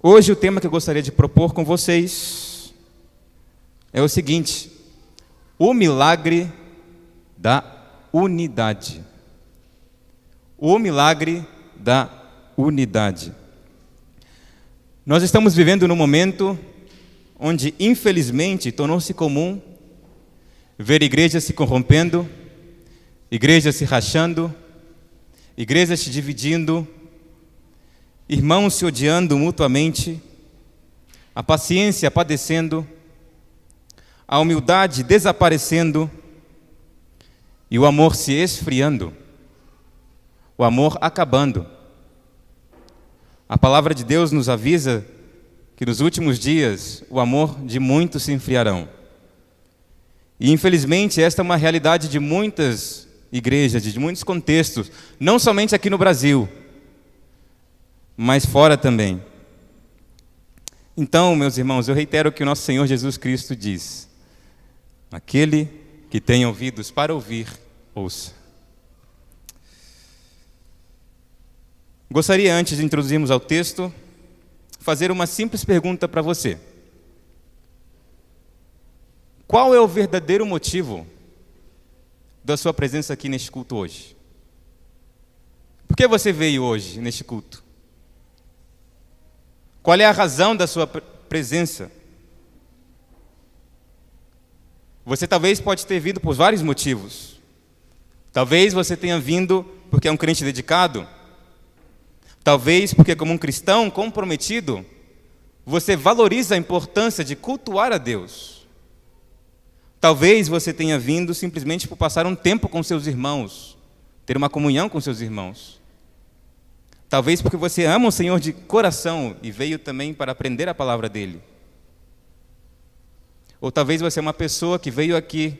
Hoje o tema que eu gostaria de propor com vocês é o seguinte: o milagre da unidade. O milagre da unidade. Nós estamos vivendo num momento onde, infelizmente, tornou-se comum ver igrejas se corrompendo, igrejas se rachando, igrejas se dividindo, irmãos se odiando mutuamente, a paciência padecendo, a humildade desaparecendo e o amor se esfriando, o amor acabando. A palavra de Deus nos avisa que nos últimos dias o amor de muitos se enfriarão. E infelizmente esta é uma realidade de muitas igrejas, de muitos contextos, não somente aqui no Brasil, mas fora também. Então, meus irmãos, eu reitero o que o nosso Senhor Jesus Cristo diz: aquele que tem ouvidos para ouvir, ouça. Gostaria, antes de introduzirmos ao texto, fazer uma simples pergunta para você. Qual é o verdadeiro motivo da sua presença aqui neste culto hoje? Por que você veio hoje neste culto? Qual é a razão da sua presença? Você talvez pode ter vindo por vários motivos. Talvez você tenha vindo porque é um crente dedicado. Talvez porque, como um cristão comprometido, você valoriza a importância de cultuar a Deus. Talvez você tenha vindo simplesmente por passar um tempo com seus irmãos, ter uma comunhão com seus irmãos. Talvez porque você ama o Senhor de coração e veio também para aprender a palavra dEle. Ou talvez você é uma pessoa que veio aqui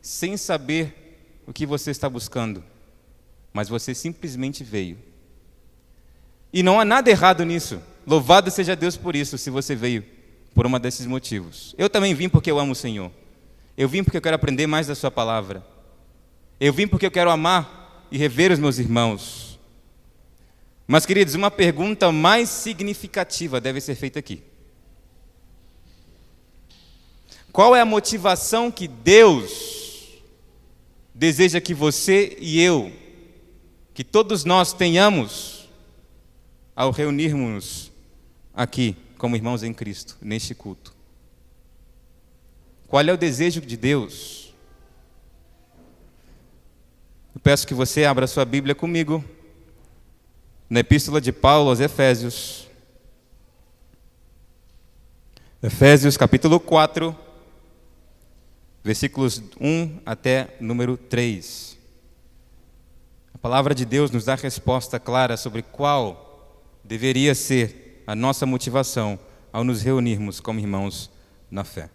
sem saber o que você está buscando, mas você simplesmente veio. E não há nada errado nisso. Louvado seja Deus por isso, se você veio por um desses motivos. Eu também vim porque eu amo o Senhor. Eu vim porque eu quero aprender mais da sua palavra. Eu vim porque eu quero amar e rever os meus irmãos. Mas, queridos, uma pergunta mais significativa deve ser feita aqui. Qual é a motivação que Deus deseja que você e eu, que todos nós tenhamos ao reunirmos aqui como irmãos em Cristo, neste culto? Qual é o desejo de Deus? Eu peço que você abra sua Bíblia comigo na Epístola de Paulo aos Efésios. Efésios capítulo 4, versículos 1 até número 3. A palavra de Deus nos dá resposta clara sobre qual deveria ser a nossa motivação ao nos reunirmos como irmãos na fé.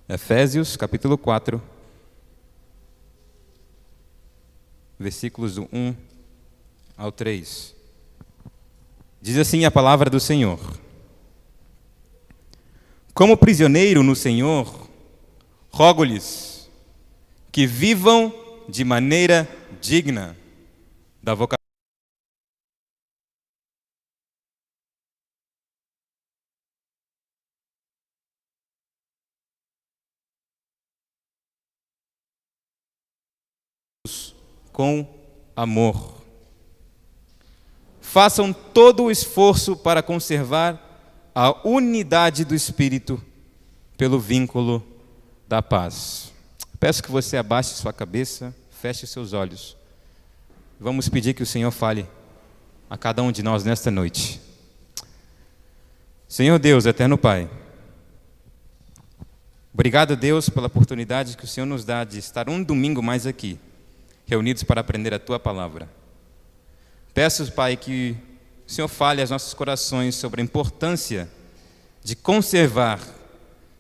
Efésios capítulo 4, versículos do 1 ao 3. Diz assim a palavra do Senhor: como prisioneiro no Senhor, rogo-lhes que vivam de maneira digna da vocação com amor. Façam todo o esforço para conservar a unidade do Espírito pelo vínculo da paz. Peço que você abaixe sua cabeça, feche seus olhos. Vamos pedir que o Senhor fale a cada um de nós nesta noite. Senhor Deus, eterno Pai, obrigado, Deus, pela oportunidade que o Senhor nos dá de estar um domingo mais aqui, reunidos para aprender a Tua palavra. Peço, Pai, que o Senhor fale aos nossos corações sobre a importância de conservar,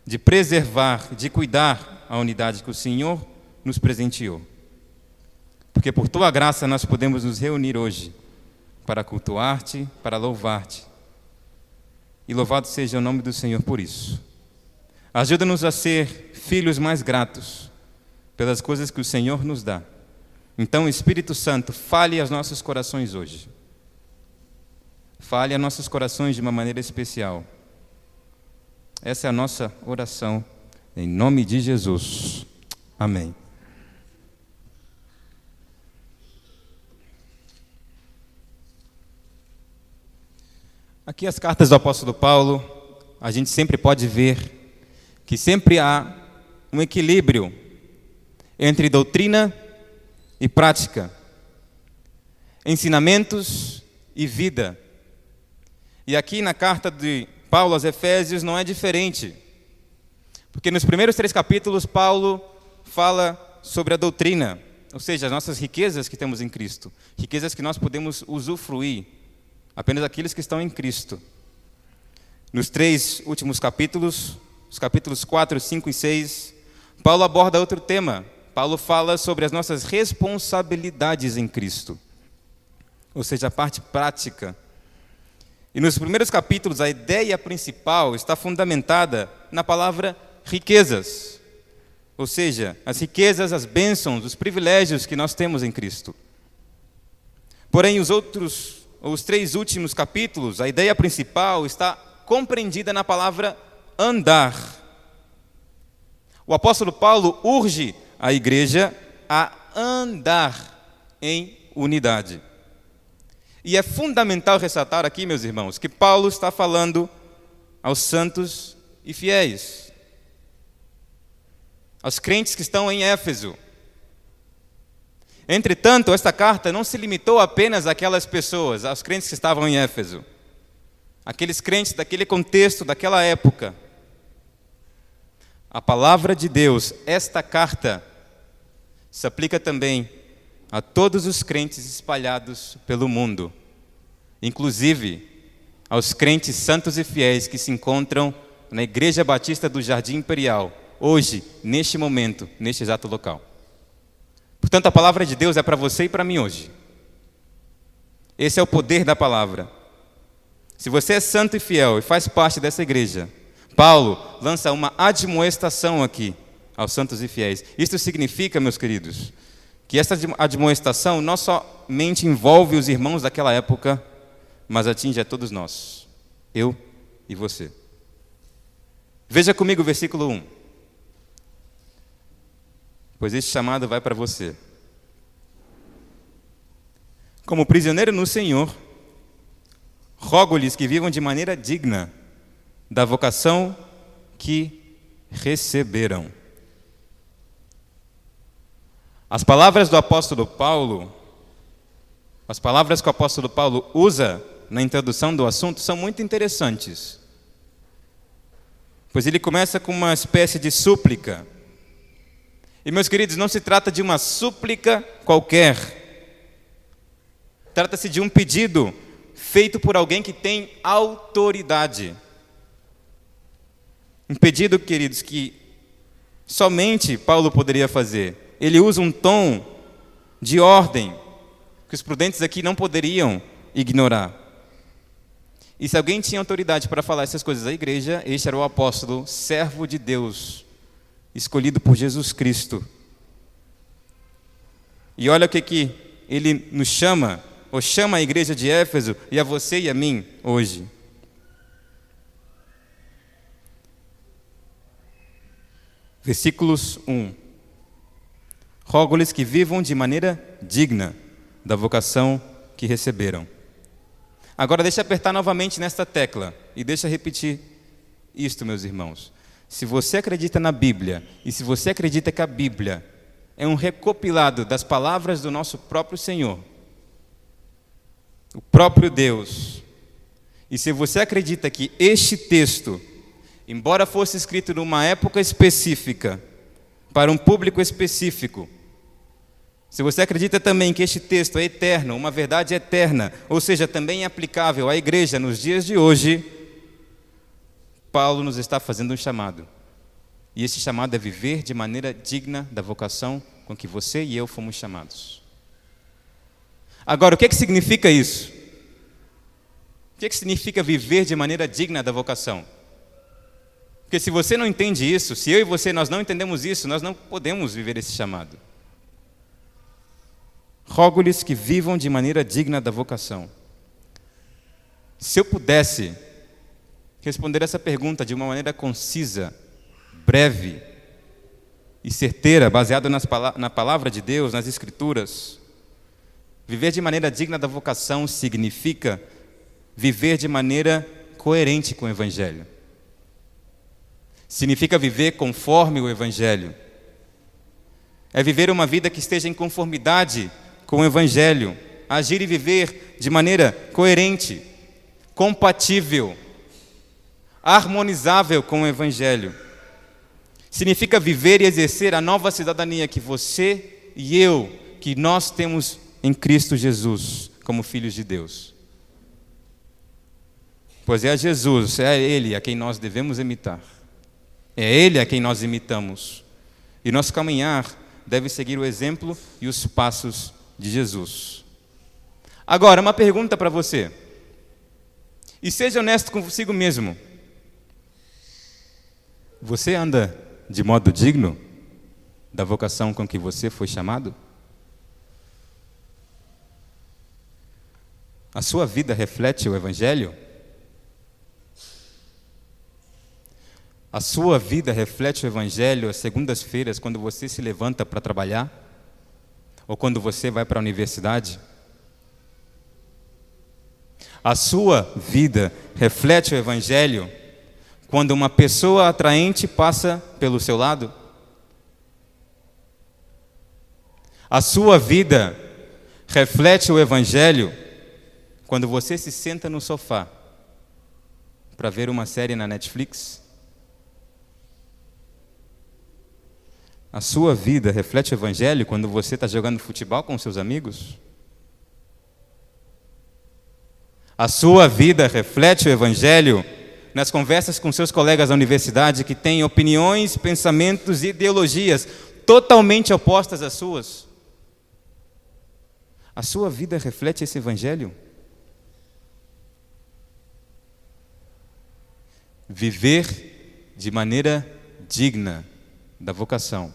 de preservar, de cuidar a unidade que o Senhor nos presenteou. Porque por Tua graça nós podemos nos reunir hoje para cultuar-Te, para louvar-Te. E louvado seja o nome do Senhor por isso. Ajuda-nos a ser filhos mais gratos pelas coisas que o Senhor nos dá. Então, Espírito Santo, fale aos nossos corações hoje. fale a nossos corações de uma maneira especial. Essa é a nossa oração, em nome de Jesus. Amém. Aqui as cartas do apóstolo Paulo, a gente sempre pode ver que sempre há um equilíbrio entre doutrina e prática, ensinamentos e vida. E aqui na carta de Paulo aos Efésios não é diferente, porque nos primeiros 3 capítulos Paulo fala sobre a doutrina, ou seja, as nossas riquezas que temos em Cristo, riquezas que nós podemos usufruir, apenas aqueles que estão em Cristo. Nos 3 últimos capítulos, os capítulos 4, 5 e 6, Paulo aborda outro tema. Paulo fala sobre as nossas responsabilidades em Cristo, ou seja, a parte prática. E nos primeiros capítulos, a ideia principal está fundamentada na palavra riquezas, ou seja, as riquezas, as bênçãos, os privilégios que nós temos em Cristo. Porém, os 3 últimos capítulos, a ideia principal está compreendida na palavra andar. O apóstolo Paulo urge a igreja a andar em unidade. E é fundamental ressaltar aqui, meus irmãos, que Paulo está falando aos santos e fiéis, aos crentes que estão em Éfeso. Entretanto, esta carta não se limitou apenas àquelas pessoas, aos crentes que estavam em Éfeso, aqueles crentes daquele contexto, daquela época. A palavra de Deus, esta carta, se aplica também a todos os crentes espalhados pelo mundo, inclusive aos crentes santos e fiéis que se encontram na Igreja Batista do Jardim Imperial, hoje, neste momento, neste exato local. Portanto, a palavra de Deus é para você e para mim hoje. Esse é o poder da palavra. Se você é santo e fiel e faz parte dessa igreja, Paulo lança uma admoestação aqui aos santos e fiéis. Isto significa, meus queridos, que essa admoestação não somente envolve os irmãos daquela época, mas atinge a todos nós, eu e você. Veja comigo o versículo 1. Pois este chamado vai para você. Como prisioneiro no Senhor, rogo-lhes que vivam de maneira digna da vocação que receberam. As palavras do apóstolo Paulo, as palavras que o apóstolo Paulo usa na introdução do assunto são muito interessantes. Pois ele começa com uma espécie de súplica. E, meus queridos, não se trata de uma súplica qualquer. Trata-se de um pedido feito por alguém que tem autoridade. Um pedido, queridos, que somente Paulo poderia fazer. Ele usa um tom de ordem que os prudentes aqui não poderiam ignorar. E se alguém tinha autoridade para falar essas coisas à igreja, este era o apóstolo, servo de Deus, escolhido por Jesus Cristo. E olha o que ele nos chama, ou chama a igreja de Éfeso e a você e a mim hoje. Versículos 1. Rogo-lhes que vivam de maneira digna da vocação que receberam. Agora deixa eu apertar novamente nesta tecla e deixa eu repetir isto, meus irmãos. Se você acredita na Bíblia e se você acredita que a Bíblia é um recopilado das palavras do nosso próprio Senhor, o próprio Deus, e se você acredita que este texto, embora fosse escrito numa época específica, para um público específico, se você acredita também que este texto é eterno, uma verdade eterna, ou seja, também é aplicável à igreja nos dias de hoje, Paulo nos está fazendo um chamado. E esse chamado é viver de maneira digna da vocação com que você e eu fomos chamados. Agora, o que significa isso? O que significa viver de maneira digna da vocação? Porque se você não entende isso, se eu e você nós não entendemos isso, nós não podemos viver esse chamado. Rogo-lhes que vivam de maneira digna da vocação. Se eu pudesse responder essa pergunta de uma maneira concisa, breve e certeira, baseada na palavra de Deus, nas Escrituras, viver de maneira digna da vocação significa viver de maneira coerente com o Evangelho. Significa viver conforme o Evangelho. É viver uma vida que esteja em conformidade com o Evangelho. Agir e viver de maneira coerente, compatível, harmonizável com o Evangelho. Significa viver e exercer a nova cidadania que você e eu, que nós temos em Cristo Jesus, como filhos de Deus. Pois é a Jesus, é a Ele a quem nós devemos imitar. É Ele a quem nós imitamos. E nosso caminhar deve seguir o exemplo e os passos de Jesus. Agora, uma pergunta para você. E seja honesto consigo mesmo. Você anda de modo digno da vocação com que você foi chamado? A sua vida reflete o Evangelho? A sua vida reflete o Evangelho às segundas-feiras, quando você se levanta para trabalhar? Ou quando você vai para a universidade? A sua vida reflete o Evangelho quando uma pessoa atraente passa pelo seu lado? A sua vida reflete o Evangelho quando você se senta no sofá para ver uma série na Netflix? A sua vida reflete o Evangelho quando você está jogando futebol com seus amigos? A sua vida reflete o Evangelho nas conversas com seus colegas da universidade que têm opiniões, pensamentos e ideologias totalmente opostas às suas? A sua vida reflete esse Evangelho? Viver de maneira digna da vocação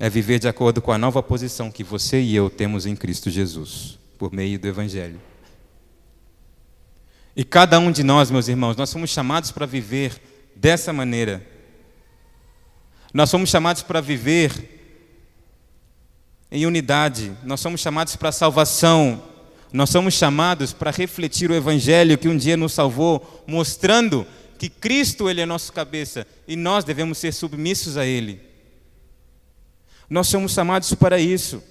é viver de acordo com a nova posição que você e eu temos em Cristo Jesus, por meio do Evangelho. E cada um de nós, meus irmãos, nós somos chamados para viver dessa maneira. Nós somos chamados para viver em unidade. Nós somos chamados para a salvação. Nós somos chamados para refletir o Evangelho que um dia nos salvou, mostrando que Cristo, Ele é nosso cabeça e nós devemos ser submissos a Ele. Nós somos chamados para isso.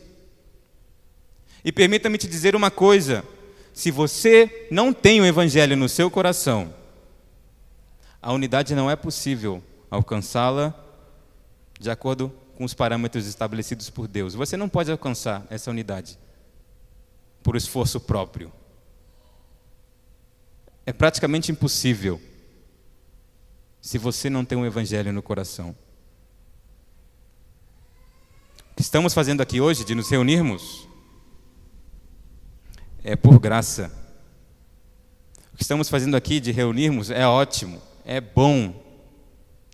E permita-me te dizer uma coisa: se você não tem o Evangelho no seu coração, a unidade não é possível alcançá-la de acordo com os parâmetros estabelecidos por Deus. Você não pode alcançar essa unidade por esforço próprio. É praticamente impossível se você não tem o Evangelho no coração. O que estamos fazendo aqui hoje, de nos reunirmos, é por graça. O que estamos fazendo aqui de reunirmos é ótimo, é bom.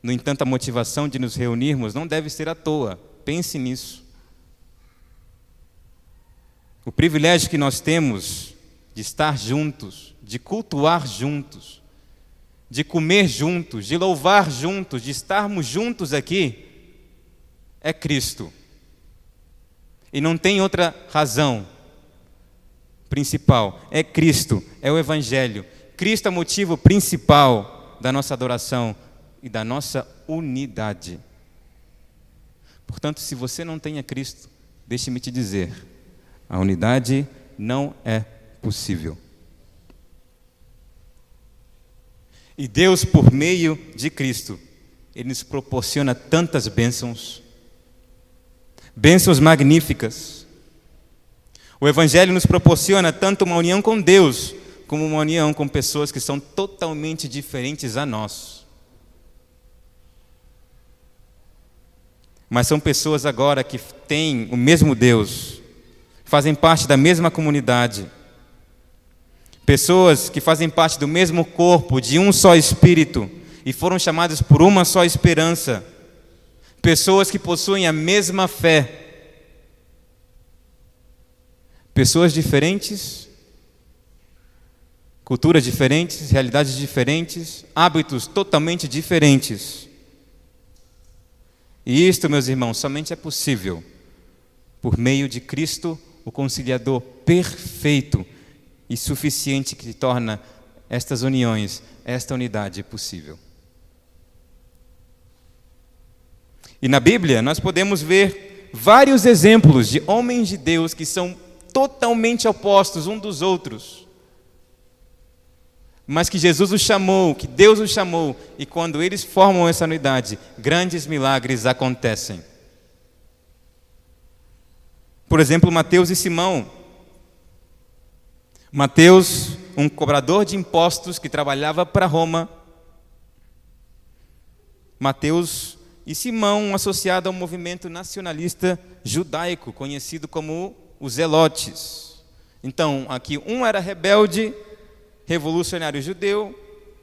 No entanto, a motivação de nos reunirmos não deve ser à toa. Pense nisso. O privilégio que nós temos de estar juntos, de cultuar juntos, de comer juntos, de louvar juntos, de estarmos juntos aqui, é Cristo. E não tem outra razão principal. É Cristo, é o Evangelho. Cristo é o motivo principal da nossa adoração e da nossa unidade. Portanto, se você não tem a Cristo, deixe-me te dizer, a unidade não é possível. E Deus, por meio de Cristo, Ele nos proporciona tantas bênçãos, bênçãos magníficas. O Evangelho nos proporciona tanto uma união com Deus, como uma união com pessoas que são totalmente diferentes a nós. Mas são pessoas agora que têm o mesmo Deus, fazem parte da mesma comunidade. Pessoas que fazem parte do mesmo corpo, de um só Espírito, e foram chamadas por uma só esperança. Pessoas que possuem a mesma fé. Pessoas diferentes, Culturas diferentes, realidades diferentes, hábitos totalmente diferentes. E isto, meus irmãos, somente é possível por meio de Cristo, o conciliador perfeito e suficiente que torna estas uniões, esta unidade possível. E na Bíblia nós podemos ver vários exemplos de homens de Deus que são totalmente opostos uns dos outros, mas que Jesus os chamou, que Deus os chamou, e quando eles formam essa unidade, grandes milagres acontecem. Por exemplo, Mateus e Simão. Mateus, um cobrador de impostos que trabalhava para Roma. Mateus e Simão, um associado ao movimento nacionalista judaico, conhecido como os Zelotes. Então, aqui um era rebelde, revolucionário judeu,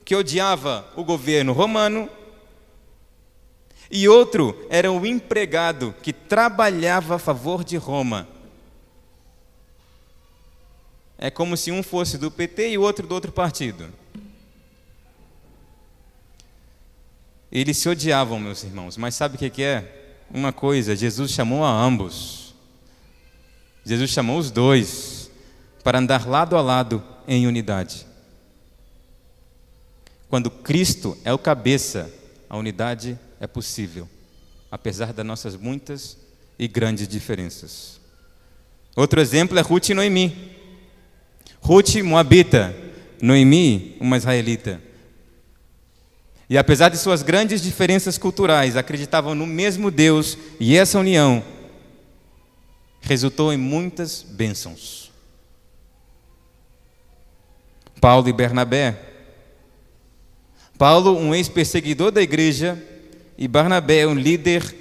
que odiava o governo romano, e outro era um empregado que trabalhava a favor de Roma. É como se um fosse do PT e o outro do outro partido. Eles se odiavam, meus irmãos, mas sabe o que é? Uma coisa, Jesus chamou a ambos. Jesus chamou os dois para andar lado a lado em unidade. Quando Cristo é o cabeça, a unidade é possível, apesar das nossas muitas e grandes diferenças. Outro exemplo é Ruth e Noemi. Ruth, moabita, Noemi, uma israelita. E apesar de suas grandes diferenças culturais, acreditavam no mesmo Deus, e essa união resultou em muitas bênçãos. Paulo e Barnabé. Paulo, um ex-perseguidor da igreja, e Barnabé, um líder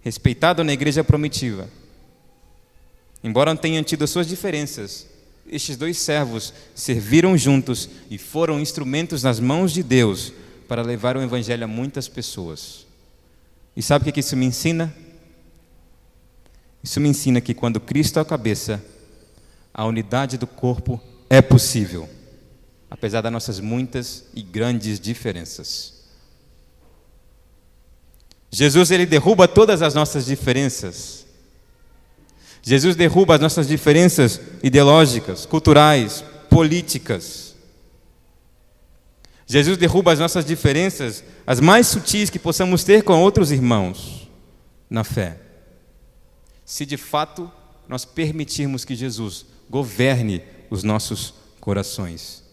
respeitado na igreja primitiva. Embora tenham tido as suas diferenças, estes dois servos serviram juntos e foram instrumentos nas mãos de Deus para levar o evangelho a muitas pessoas. E sabe o que isso me ensina? Isso me ensina que quando Cristo é a cabeça, a unidade do corpo é possível, apesar das nossas muitas e grandes diferenças. Jesus, ele derruba todas as nossas diferenças. Jesus derruba as nossas diferenças ideológicas, culturais, políticas. Jesus derruba as nossas diferenças, as mais sutis que possamos ter com outros irmãos na fé. Se de fato nós permitirmos que Jesus governe os nossos corações.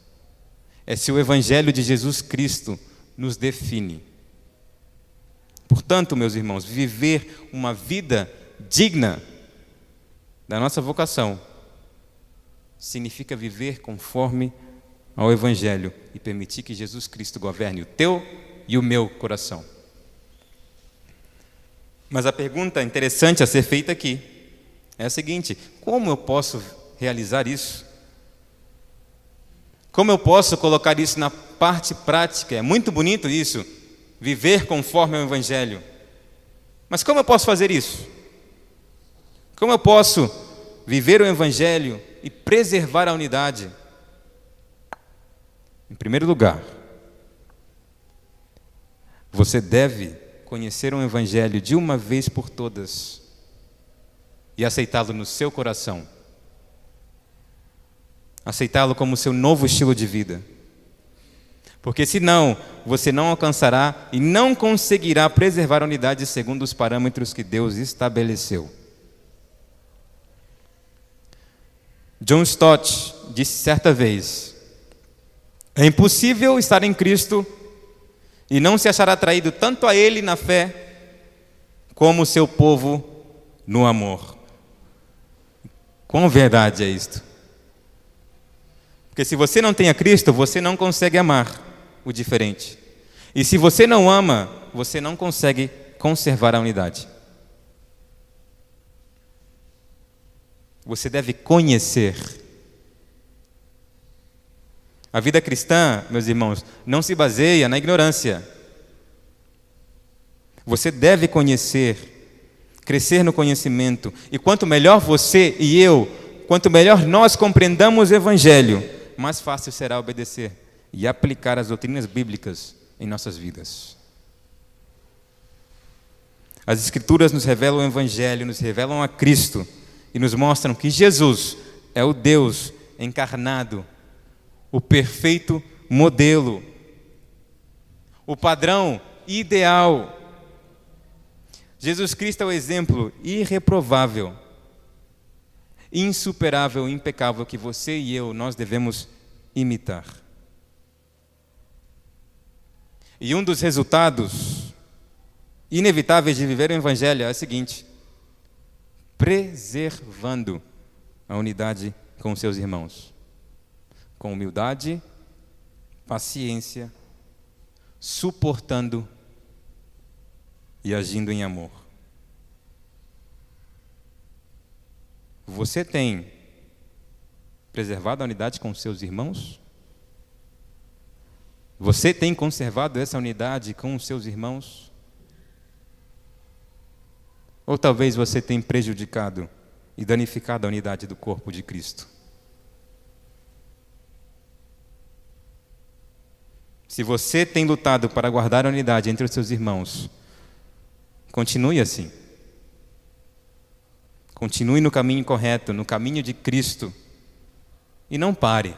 É se o Evangelho de Jesus Cristo nos define. Portanto, meus irmãos, viver uma vida digna da nossa vocação significa viver conforme ao Evangelho e permitir que Jesus Cristo governe o teu e o meu coração. Mas a pergunta interessante a ser feita aqui é a seguinte: como eu posso realizar isso? Como eu posso colocar isso na parte prática? É muito bonito isso, viver conforme ao Evangelho. Mas como eu posso fazer isso? Como eu posso viver o Evangelho e preservar a unidade? Em primeiro lugar, você deve conhecer o Evangelho de uma vez por todas e aceitá-lo no seu coração. Aceitá-lo como seu novo estilo de vida. Porque senão, você não alcançará e não conseguirá preservar a unidade segundo os parâmetros que Deus estabeleceu. John Stott disse certa vez: é impossível estar em Cristo e não se achar atraído tanto a Ele na fé, como o seu povo no amor. Quão verdade é isto? Porque se você não tem a Cristo, você não consegue amar o diferente. E se você não ama, você não consegue conservar a unidade. Você deve conhecer. A vida cristã, meus irmãos, não se baseia na ignorância. Você deve conhecer, crescer no conhecimento. E quanto melhor você e eu, quanto melhor nós compreendamos o Evangelho, mais fácil será obedecer e aplicar as doutrinas bíblicas em nossas vidas. As Escrituras nos revelam o Evangelho, nos revelam a Cristo e nos mostram que Jesus é o Deus encarnado, o perfeito modelo, o padrão ideal. Jesus Cristo é o exemplo irreprovável, insuperável, impecável que você e eu, nós devemos imitar. E um dos resultados inevitáveis de viver o Evangelho é o seguinte: preservando a unidade com seus irmãos, com humildade, paciência, suportando e agindo em amor. Você tem preservado a unidade com seus irmãos? Você tem conservado essa unidade com os seus irmãos? Ou talvez você tenha prejudicado e danificado a unidade do corpo de Cristo? Se você tem lutado para guardar a unidade entre os seus irmãos, continue assim. Continue no caminho correto, no caminho de Cristo. E não pare.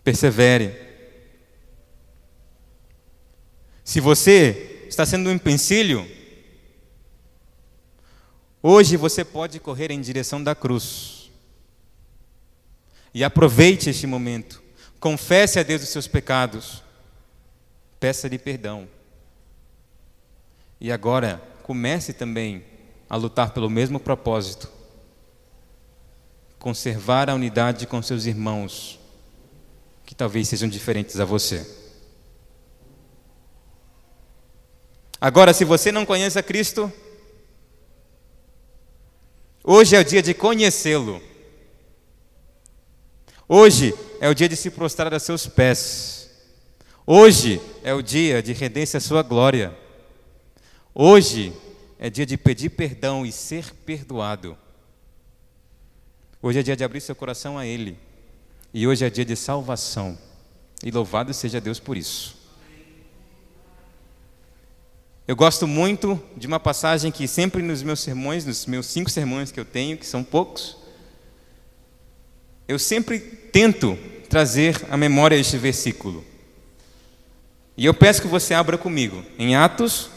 Persevere. Se você está sendo um empecilho, hoje você pode correr em direção da cruz. E aproveite este momento. Confesse a Deus os seus pecados. Peça-lhe perdão. E agora, comece também a lutar pelo mesmo propósito. Conservar a unidade com seus irmãos, que talvez sejam diferentes a você. Agora, se você não conhece a Cristo, hoje é o dia de conhecê-lo. Hoje é o dia de se prostrar a seus pés. Hoje é o dia de render-se à sua glória. Hoje é dia de pedir perdão e ser perdoado. Hoje é dia de abrir seu coração a Ele. E hoje é dia de salvação. E louvado seja Deus por isso. Eu gosto muito de uma passagem que sempre nos meus sermões, nos meus 5 sermões que eu tenho, que são poucos, eu sempre tento trazer à memória este versículo. E eu peço que você abra comigo em Atos,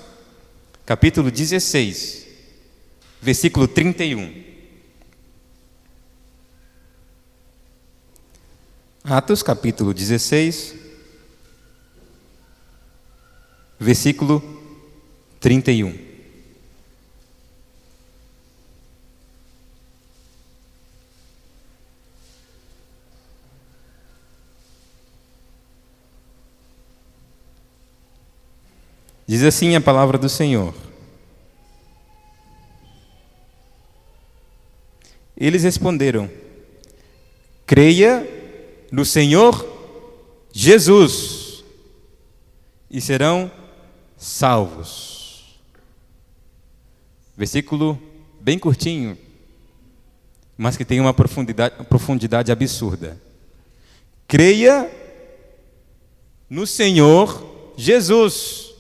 capítulo 16, versículo 31. Atos, capítulo 16, versículo 31. Diz assim a palavra do Senhor: eles responderam: creia no Senhor Jesus e serão salvos. Versículo bem curtinho, mas que tem uma profundidade absurda. Creia no Senhor Jesus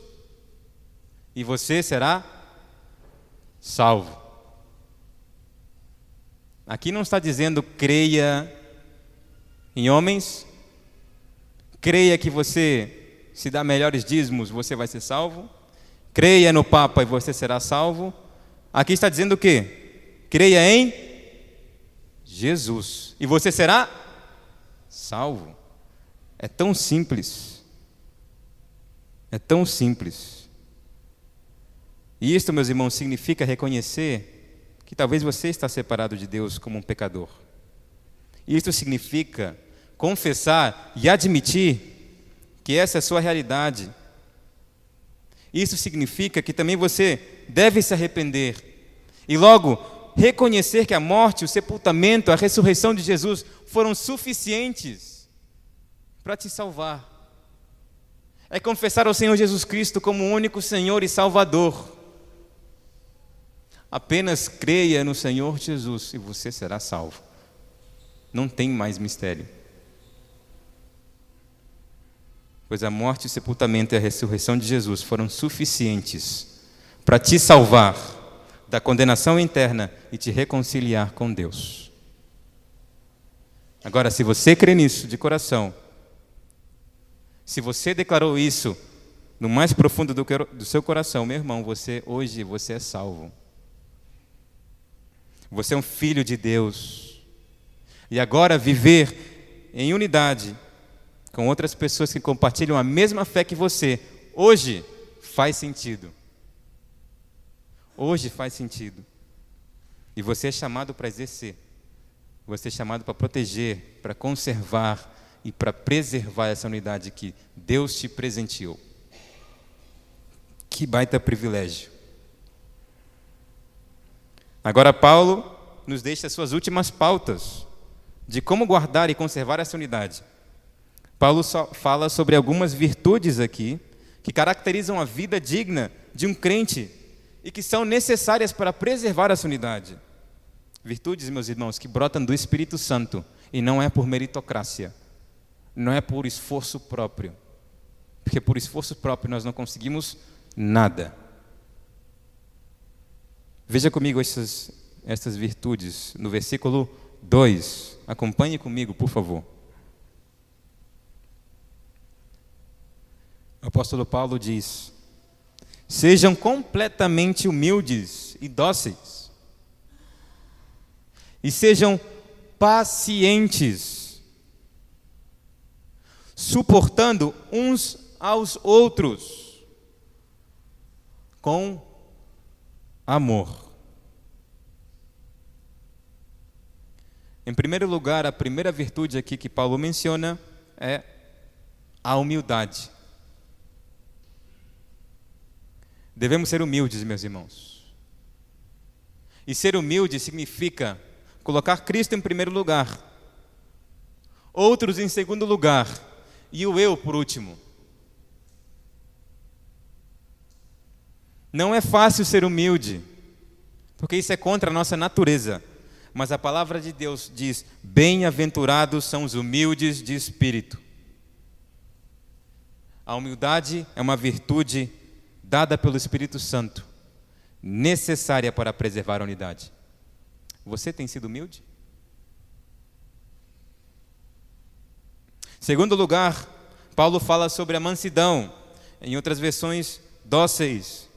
e você será salvo. Aqui não está dizendo creia em homens, creia que você, se dá melhores dízimos, você vai ser salvo, creia no Papa e você será salvo. Aqui está dizendo o quê? Creia em Jesus e você será salvo. É tão simples. É tão simples. E isto, meus irmãos, significa reconhecer que talvez você está separado de Deus como um pecador. Isto significa confessar e admitir que essa é a sua realidade. Isso significa que também você deve se arrepender e logo reconhecer que a morte, o sepultamento, a ressurreição de Jesus foram suficientes para te salvar. É confessar ao Senhor Jesus Cristo como o único Senhor e Salvador. Apenas creia no Senhor Jesus e você será salvo. não tem mais mistério. Pois a morte, o sepultamento e a ressurreição de Jesus foram suficientes para te salvar da condenação interna e te reconciliar com Deus. Agora, se você crê nisso de coração, se você declarou isso no mais profundo do seu coração, meu irmão, hoje você é salvo. Você é um filho de Deus. E agora viver em unidade com outras pessoas que compartilham a mesma fé que você, hoje faz sentido. Hoje faz sentido. E você é chamado para exercer. Você é chamado para proteger, para conservar e para preservar essa unidade que Deus te presenteou. Que baita privilégio. Agora Paulo nos deixa as suas últimas pautas de como guardar e conservar essa unidade. Paulo só fala sobre algumas virtudes aqui que caracterizam a vida digna de um crente e que são necessárias para preservar essa unidade. Virtudes, meus irmãos, que brotam do Espírito Santo e não é por meritocracia, não é por esforço próprio, porque por esforço próprio nós não conseguimos nada. Veja comigo essas virtudes no versículo 2. Acompanhe comigo, por favor. O apóstolo Paulo diz: sejam completamente humildes e dóceis, e sejam pacientes, suportando uns aos outros com amor. Em primeiro lugar, a primeira virtude aqui que Paulo menciona é a humildade. Devemos ser humildes, meus irmãos. E ser humilde significa colocar Cristo em primeiro lugar, outros em segundo lugar e o eu por último. Não é fácil ser humilde, porque isso é contra a nossa natureza. Mas a palavra de Deus diz: bem-aventurados são os humildes de espírito. A humildade é uma virtude dada pelo Espírito Santo, necessária para preservar a unidade. Você tem sido humilde? Segundo lugar, Paulo fala sobre a mansidão, em outras versões, dóceis.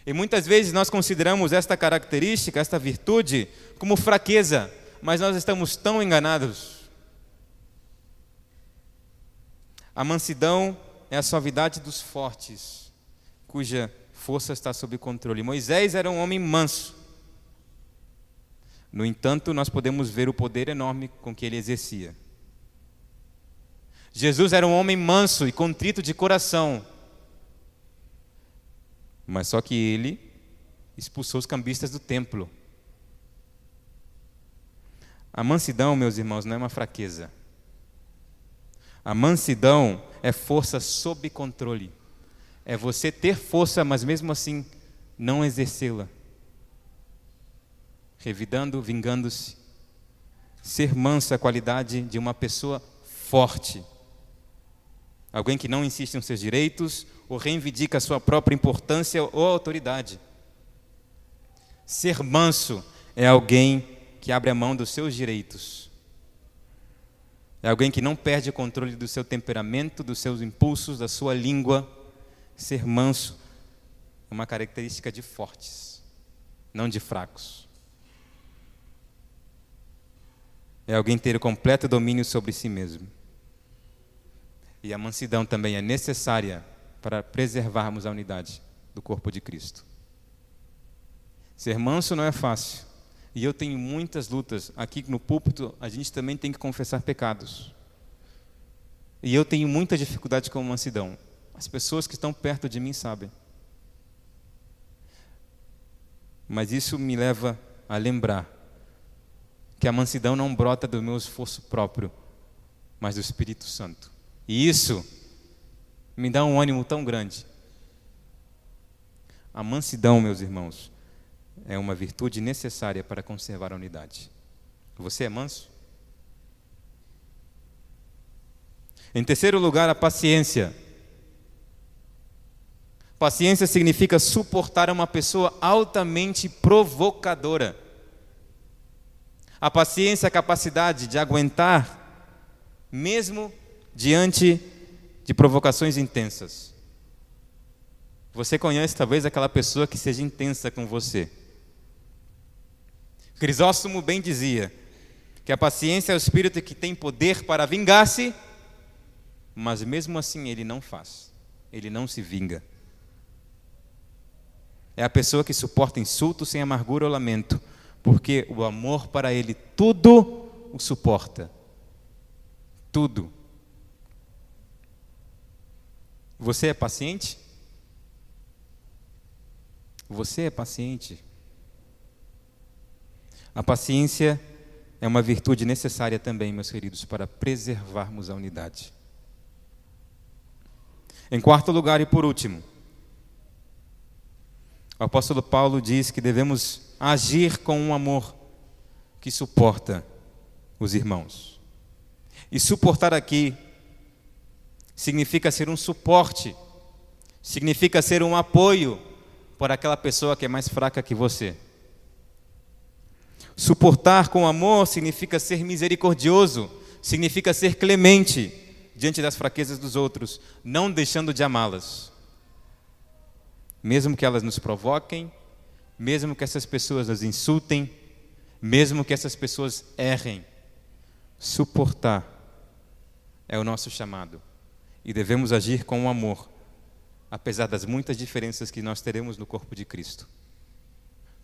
E muitas vezes nós consideramos esta característica, esta virtude, como fraqueza, mas nós estamos tão enganados. A mansidão é a suavidade dos fortes, cuja força está sob controle. Moisés era um homem manso. No entanto, nós podemos ver o poder enorme com que ele exercia. Jesus era um homem manso e contrito de coração. Mas só que ele expulsou os cambistas do templo. A mansidão, meus irmãos, não é uma fraqueza. A mansidão é força sob controle. É você ter força, mas mesmo assim não exercê-la. Revidando, vingando-se. Ser manso é a qualidade de uma pessoa forte. Alguém que não insiste nos seus direitos ou reivindica a sua própria importância ou autoridade. Ser manso é alguém que abre a mão dos seus direitos. É alguém que não perde o controle do seu temperamento, dos seus impulsos, da sua língua. Ser manso é uma característica de fortes, não de fracos. É alguém ter o completo domínio sobre si mesmo. E a mansidão também é necessária para preservarmos a unidade do corpo de Cristo. Ser manso não é fácil. E eu tenho muitas lutas. Aqui no púlpito, a gente também tem que confessar pecados. E eu tenho muita dificuldade com mansidão. As pessoas que estão perto de mim sabem. Mas isso me leva a lembrar que a mansidão não brota do meu esforço próprio, mas do Espírito Santo. E isso me dá um ânimo tão grande. A mansidão, meus irmãos, é uma virtude necessária para conservar a unidade. Você é manso? Em terceiro lugar, a paciência. Paciência significa suportar uma pessoa altamente provocadora. A paciência é a capacidade de aguentar, mesmo diante de provocações intensas. Você conhece talvez aquela pessoa que seja intensa com você. Crisóstomo bem dizia que a paciência é o espírito que tem poder para vingar-se, mas mesmo assim ele não faz, ele não se vinga. É a pessoa que suporta insulto sem amargura ou lamento, porque o amor para ele tudo o suporta. Tudo. Você é paciente? Você é paciente? A paciência é uma virtude necessária também, meus queridos, para preservarmos a unidade. Em quarto lugar e por último, o apóstolo Paulo diz que devemos agir com um amor que suporta os irmãos. E suportar aqui significa ser um suporte, significa ser um apoio para aquela pessoa que é mais fraca que você. Suportar com amor significa ser misericordioso, significa ser clemente diante das fraquezas dos outros, não deixando de amá-las. Mesmo que elas nos provoquem, mesmo que essas pessoas nos insultem, mesmo que essas pessoas errem, suportar é o nosso chamado. E devemos agir com amor, apesar das muitas diferenças que nós teremos no corpo de Cristo.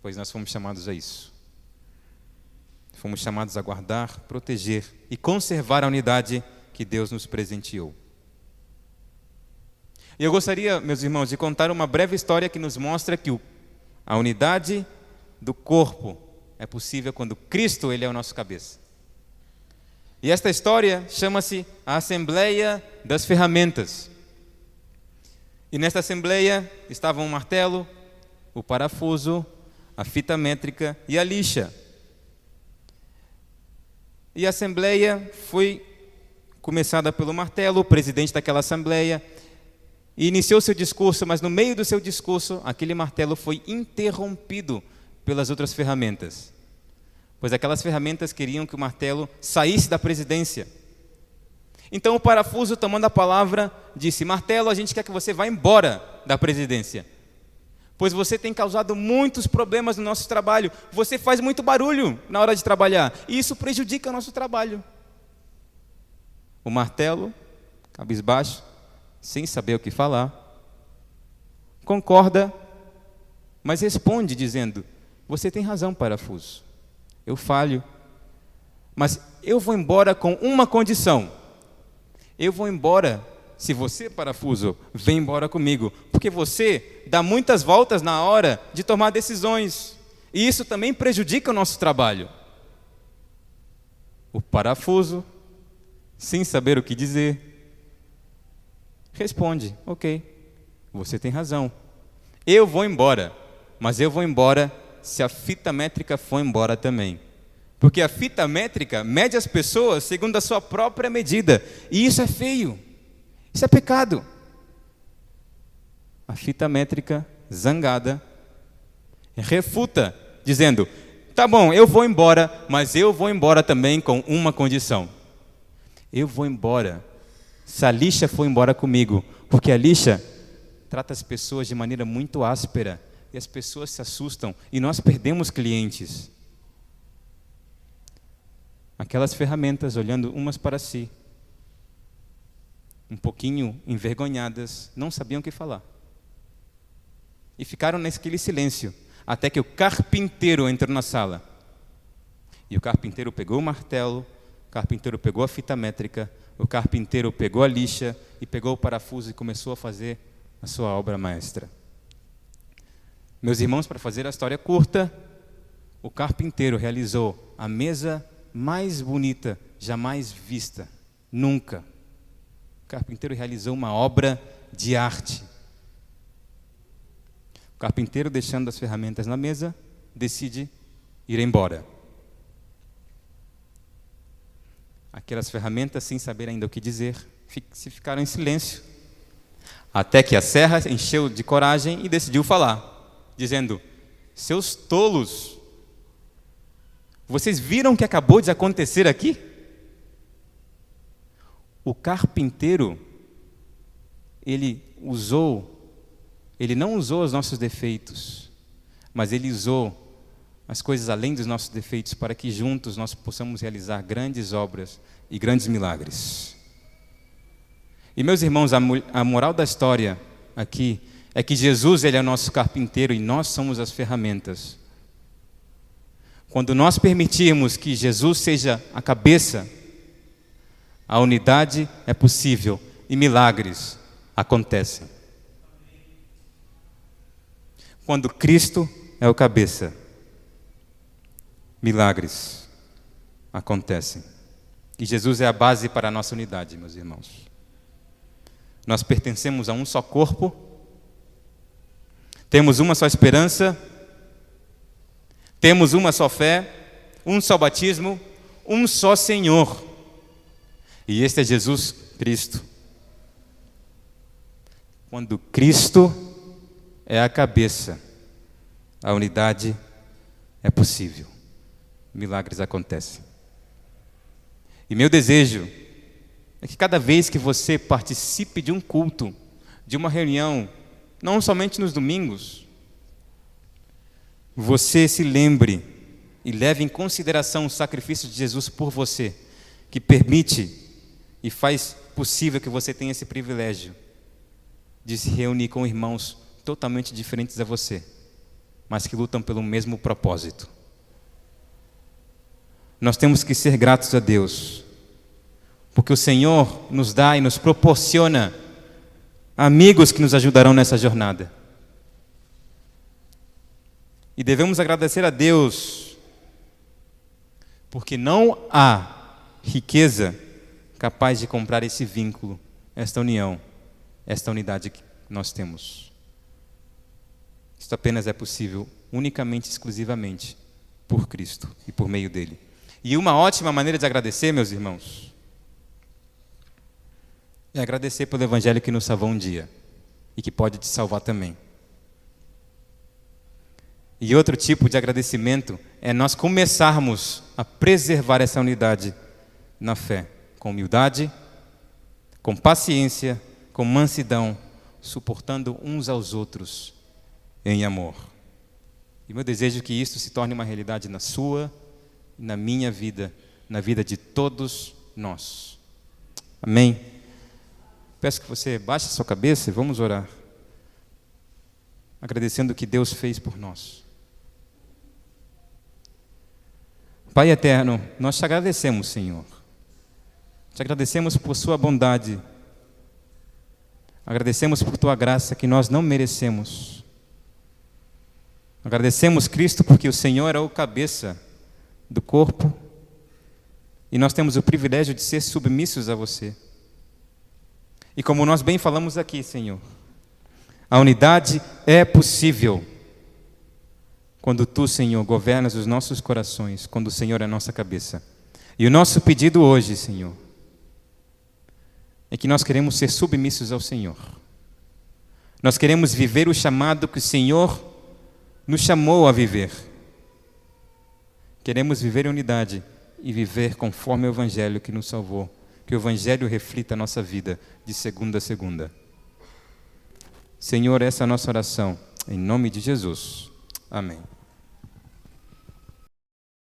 Pois nós fomos chamados a isso. Fomos chamados a guardar, proteger e conservar a unidade que Deus nos presenteou. E eu gostaria, meus irmãos, de contar uma breve história que nos mostra que a unidade do corpo é possível quando Cristo ele é o nosso cabeça. E esta história chama-se a Assembleia das Ferramentas. E nesta assembleia estavam o martelo, o parafuso, a fita métrica e a lixa. E a assembleia foi começada pelo martelo, o presidente daquela assembleia, e iniciou seu discurso, mas no meio do seu discurso, aquele martelo foi interrompido pelas outras ferramentas. Pois aquelas ferramentas queriam que o martelo saísse da presidência. Então o parafuso, tomando a palavra, disse: martelo, a gente quer que você vá embora da presidência, pois você tem causado muitos problemas no nosso trabalho, você faz muito barulho na hora de trabalhar, e isso prejudica o nosso trabalho. O martelo, cabisbaixo, sem saber o que falar, concorda, mas responde dizendo: você tem razão, parafuso, eu falho, mas eu vou embora com uma condição. Eu vou embora se você, parafuso, vem embora comigo, porque você dá muitas voltas na hora de tomar decisões, e isso também prejudica o nosso trabalho. O parafuso, sem saber o que dizer, responde: ok, você tem razão, eu vou embora, mas eu vou embora se a fita métrica for embora também. Porque a fita métrica mede as pessoas segundo a sua própria medida, e isso é feio, isso é pecado. A fita métrica, zangada, refuta, dizendo: tá bom, eu vou embora, mas eu vou embora também com uma condição. Eu vou embora se a lixa for embora comigo, porque a lixa trata as pessoas de maneira muito áspera, e as pessoas se assustam, e nós perdemos clientes. Aquelas ferramentas olhando umas para si, um pouquinho envergonhadas, não sabiam o que falar. E ficaram naquele silêncio, até que o carpinteiro entrou na sala. E o carpinteiro pegou o martelo, o carpinteiro pegou a fita métrica, o carpinteiro pegou a lixa e pegou o parafuso e começou a fazer a sua obra maestra. Meus irmãos, para fazer a história curta, o carpinteiro realizou a mesa mais bonita jamais vista, nunca. O carpinteiro realizou uma obra de arte. O carpinteiro, deixando as ferramentas na mesa, decide ir embora. Aquelas ferramentas, sem saber ainda o que dizer, se ficaram em silêncio. Até que a serra encheu de coragem e decidiu falar, dizendo: seus tolos, vocês viram o que acabou de acontecer aqui? O carpinteiro, ele não usou os nossos defeitos, mas ele usou as coisas além dos nossos defeitos para que juntos nós possamos realizar grandes obras e grandes milagres. E meus irmãos, a moral da história aqui é que Jesus, ele é o nosso carpinteiro e nós somos as ferramentas. Quando nós permitirmos que Jesus seja a cabeça, a unidade é possível e milagres acontecem. Quando Cristo é o cabeça, milagres acontecem. E Jesus é a base para a nossa unidade, meus irmãos. Nós pertencemos a um só corpo, temos uma só esperança, temos uma só fé, um só batismo, um só Senhor. E este é Jesus Cristo. Quando Cristo é a cabeça, a unidade é possível. Milagres acontecem. E meu desejo é que cada vez que você participe de um culto, de uma reunião, não somente nos domingos, você se lembre e leve em consideração o sacrifício de Jesus por você, que permite e faz possível que você tenha esse privilégio de se reunir com irmãos totalmente diferentes a você, mas que lutam pelo mesmo propósito. Nós temos que ser gratos a Deus, porque o Senhor nos dá e nos proporciona amigos que nos ajudarão nessa jornada. E devemos agradecer a Deus, porque não há riqueza capaz de comprar esse vínculo, esta união, esta unidade que nós temos. Isto apenas é possível unicamente, exclusivamente, por Cristo e por meio dele. E uma ótima maneira de agradecer, meus irmãos, é agradecer pelo Evangelho que nos salvou um dia e que pode te salvar também. E outro tipo de agradecimento é nós começarmos a preservar essa unidade na fé, com humildade, com paciência, com mansidão, suportando uns aos outros em amor. E meu desejo é que isso se torne uma realidade na sua e na minha vida, na vida de todos nós. Amém? Peço que você baixe a sua cabeça e vamos orar, agradecendo o que Deus fez por nós. Pai eterno, nós te agradecemos, Senhor. Te agradecemos por sua bondade. Agradecemos por tua graça que nós não merecemos. Agradecemos, Cristo, porque o Senhor é o cabeça do corpo e nós temos o privilégio de ser submissos a você. E como nós bem falamos aqui, Senhor, a unidade é possível quando tu, Senhor, governas os nossos corações, quando o Senhor é a nossa cabeça. E o nosso pedido hoje, Senhor, é que nós queremos ser submissos ao Senhor. Nós queremos viver o chamado que o Senhor nos chamou a viver. Queremos viver em unidade e viver conforme o Evangelho que nos salvou. Que o Evangelho reflita a nossa vida de segunda a segunda. Senhor, essa é a nossa oração. Em nome de Jesus. Amém.